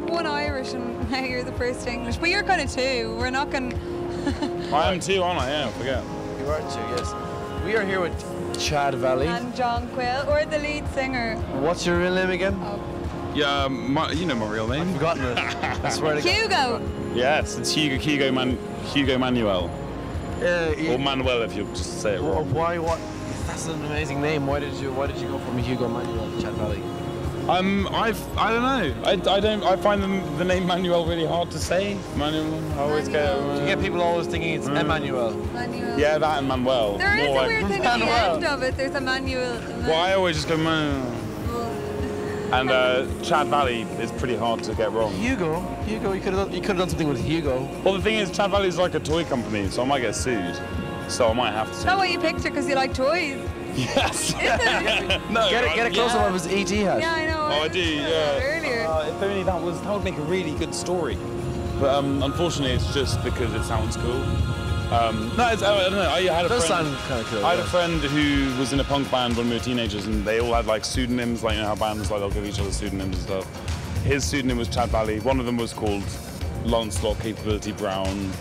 one Irish and now you're the first English. But you're kind of two. We're not going. I am too, aren't I? Yeah, I forget. You are too, yes. We are here with Chad Valley. And Jonquil, or the lead singer. What's your real name again? Oh. Yeah, you know my real name. I've forgotten it. I swear to God. Hugo. Yes, it's Hugo Manuel. Or Manuel, if you just say it wrong. Why? What? That's an amazing name. Why did you go from Hugo Manuel to Chad Valley? I don't know. I find the name Manuel really hard to say. Manuel. I always get. You get people always thinking it's Emmanuel. Manuel. Yeah, that and Manuel. There is a More weird thing at the end of it. There's a Manuel. Well, I always just go Manuel. And Chad Valley is pretty hard to get wrong. Hugo, you could have done something with Hugo. Well, the thing is, Chad Valley is like a toy company, so I might get sued. So I might have to. Is that why you picked it? Because you like toys? Yes. Is it? No. Get a close up of his ET hat. Yeah, I know. Oh, I do. Yeah. Earlier. If only that would make a really good story. But unfortunately, it's just because it sounds cool. No, I don't know. I had a Does friend. sound kind of cool. I had a friend who was in a punk band when we were teenagers, and they all had like pseudonyms, like you know how bands like they'll give each other pseudonyms and stuff. His pseudonym was Chad Valley. One of them was called Lancelot Capability Brown.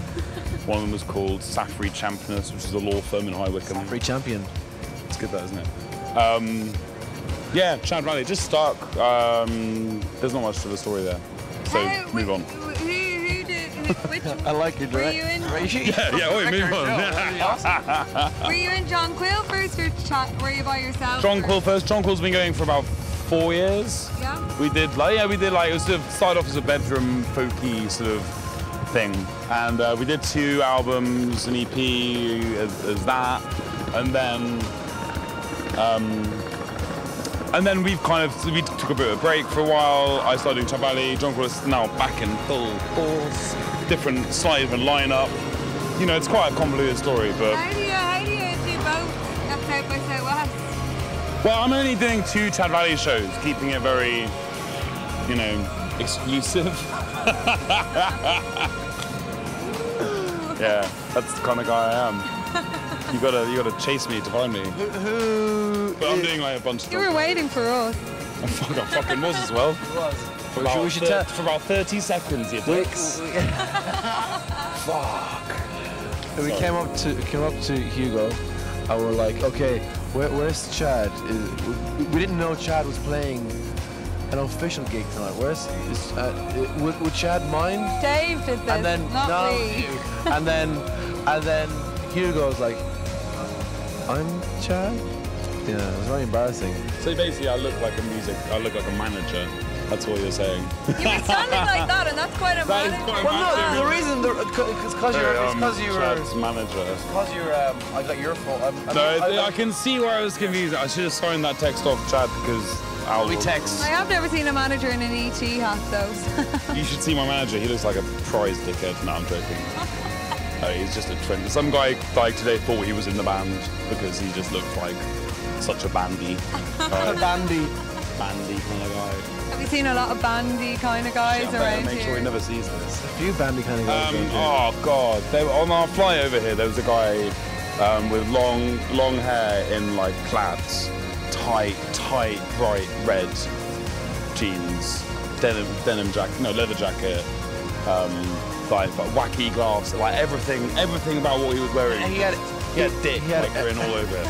One of them was called Safri Champness, which is a law firm in High Wycombe. Safri Champion. It's good, that, isn't it? Yeah, Chad Valley, just stuck. There's not much to the story there. So, move on. Which, I like your direct. Were you in? Move on. Were you in Jonquil first, or were you by yourself? Jonquil first. Jonquil's been going for about 4 years. Yeah. We did like it was sort of started off as a bedroom folky sort of thing, and we did 2 albums, an EP as that, and then we took a bit of a break for a while. I started doing Chad Valley. Jonquil is now back in full force. Slightly different lineup. You know, it's quite a convoluted story, but. How do you do both at South by Southwest? Well, I'm only doing 2 Chad Valley shows, keeping it very, you know, exclusive. Yeah, that's the kind of guy I am. You gotta chase me to find me. But I'm doing like a bunch of stuff. You were waiting for us. I fucking was as well. For about 30 seconds, you dicks. Fuck. We came up to Hugo, and we're like, okay, where's Chad? We didn't know Chad was playing an official gig tonight. Would Chad mind? Dave did this, and then, not me. And then Hugo's like, I'm Chad? Yeah, it was very embarrassing. So basically, I look like a manager. That's what you're saying. You were sounding like that, and that's quite a manager. Well, no, the reason, because you were Chad's manager. Because you're, I got your fault. I can see where I was confused. I should have signed that text off, Chad, because we text. I have never seen a manager in an ET hat, though. You should see my manager. He looks like a prize dickhead. No, I'm joking. He's just a trend. Some guy like today thought he was in the band because he just looked like such a bandy. Bandy kind of guy. Have you seen a lot of bandy kind of guys around make here? sure he never sees this. A few bandy kind of guys. Oh God! On our flight over here, there was a guy with long hair in like plaids, tight, bright red jeans, denim jacket, no leather jacket, like wacky glasses, like everything about what he was wearing. And he had dick written all over him.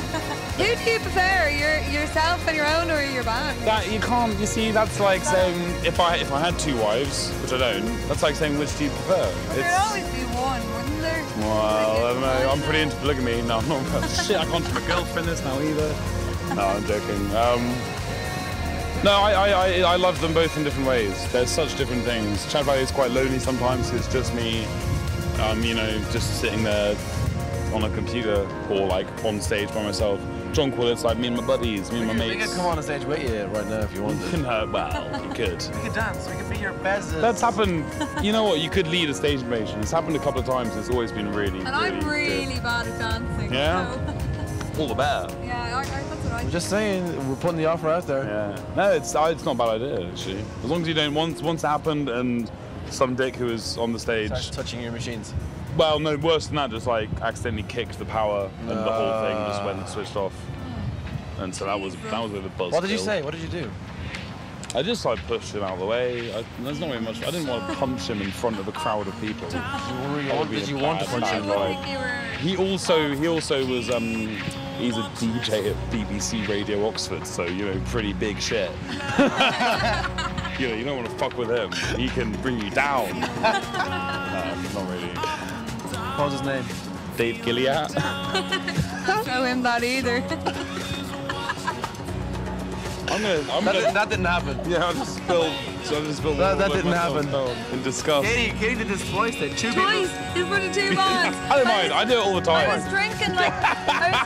Who do you prefer, yourself and your own, or your band? That you can't. You see, that's like saying if I had 2 wives, which I don't. That's like saying which do you prefer? Well, there'd always be one, wouldn't there? Well, I don't know. I'm pretty into polygamy. No, I'm not. Shit, I can't have a girlfriend this now either. No, I'm joking. No, I love them both in different ways. They're such different things. Chad Valley is quite lonely sometimes. It's just me, you know, just sitting there on a computer or like on stage by myself. Jonquil, it's like me and my buddies, me and my mates. We could come on a stage with you right now if you wanted. Well, you could. We could dance. We could be your bezzes. That's happened. You know what? You could lead a stage ovation. It's happened a couple of times. It's always been really, and I'm really good. bad at dancing. Yeah? So. All the better. Yeah, that's what I I'm just saying, we're putting the offer out there. Yeah. No, it's not a bad idea, actually. As long as you don't, once it happened and some dick who was on the stage... Starts touching your machines. Well, no, worse than that, just like accidentally kicked the power and the whole thing just went and switched off. And so that was a bit of a buzz. What did you say? What did you do? I just like pushed him out of the way. There's not really much. I didn't want to punch him in front of a crowd of people. Did you want to punch him? He also was he's a DJ at BBC Radio Oxford, so you know, pretty big shit. You know, you don't want to fuck with him. He can bring you down. Not really. What was his name? Dave Gilliat. Don't show him that either. That didn't happen. Yeah, I just spilled. That didn't happen. In disgust. Katie did this twice. Then Twice in front of 2 bands. I don't mind. I do it all the time. I was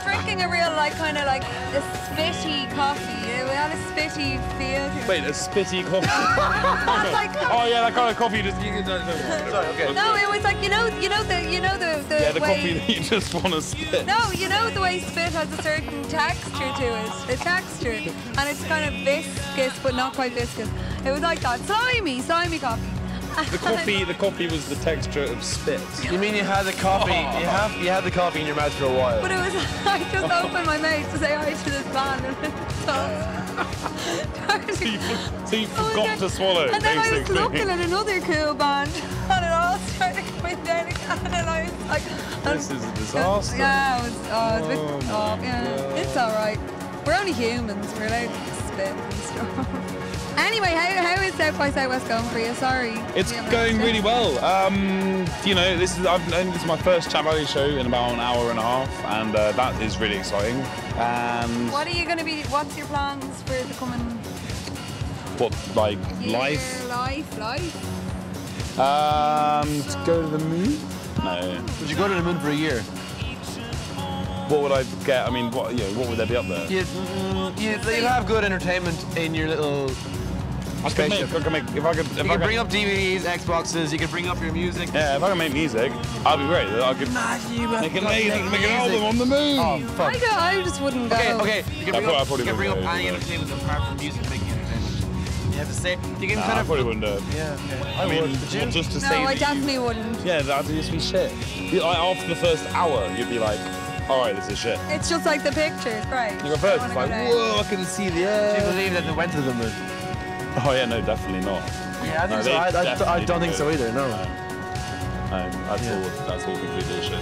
drinking a real kind of like a spitty coffee. It had a spitty feel to it. Wait, a spitty coffee? Like, oh yeah, that kind of coffee. Just you can. Sorry, okay. No, it was like you know the yeah, the way, coffee that you just want to spit. No, you know the way spit has a certain texture to it. A texture, and it's kind of viscous, but not quite viscous. It was like that, slimy coffee. The coffee was the texture of spit. You mean you had the coffee? You had the coffee in your mouth for a while. But it was. I just opened my mouth to say hi to this band, and so you forgot to swallow. And then basically. I was looking at another cool band, and it all started coming down again, and I was like, "This is a disaster." Yeah, it was. It's a bit. Yeah, it's all right. We're only humans. We're allowed to spit and stuff. Anyway, how is South by Southwest going for you? Sorry. It's going really well. You know, this is my first Chat Valley show in about an hour and a half, and that is really exciting. And what are you going to be? What's your plans for the coming? What, like year, life? Life. To go to the moon? No. Would you go to the moon for a year? What would I get? I mean, what would there be up there? You'd have good entertainment in your little. I can make, if I could bring up DVDs, Xboxes. You could bring up your music. Yeah, if I can make music, I'd be great. I could make an album on the moon. Oh fuck! I just wouldn't go. Okay. You can bring up any entertainment apart from music making entertainment. You have to say. You can kind of. I probably wouldn't do it. Yeah. I mean, just to say. No, I definitely wouldn't. Yeah, that'd just be shit. After the first hour, you'd be like, all right, this is shit. It's just like the pictures, right? You go first, it's like, whoa, I can see the air. Do you believe that they went to the moon? Oh yeah, no, definitely not. Yeah, I think so. I don't think so either. No. That's all complete bullshit.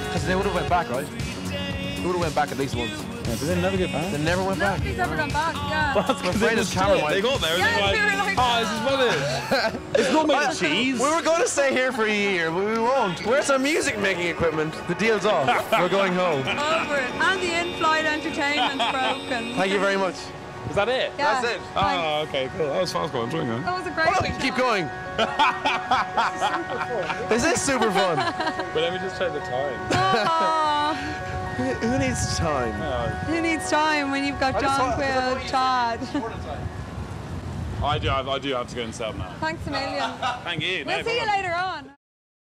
Because they would have went back, right? They would have went back at least once. Yeah, did they never get back? They never went back. Nobody's ever gone back. Yeah. Well, that's because they got there and they were like, oh, this is rubbish. It's not made of cheese. We were going to stay here for a year, but we won't. Where's our music making equipment? The deal's off. We're going home. Over it. And the in-flight entertainment's broken. Thank you very much. Is that it? Yeah. That's it. Oh, okay, cool. That was fast. I'm enjoying that. That was a great show. Keep going. This is super fun. But let me just check the time. Aww. Who needs time? Who needs time when you've got Jonquil, Chad? I do have to go and set up now. Thanks a million. Thank you. We'll see you later on.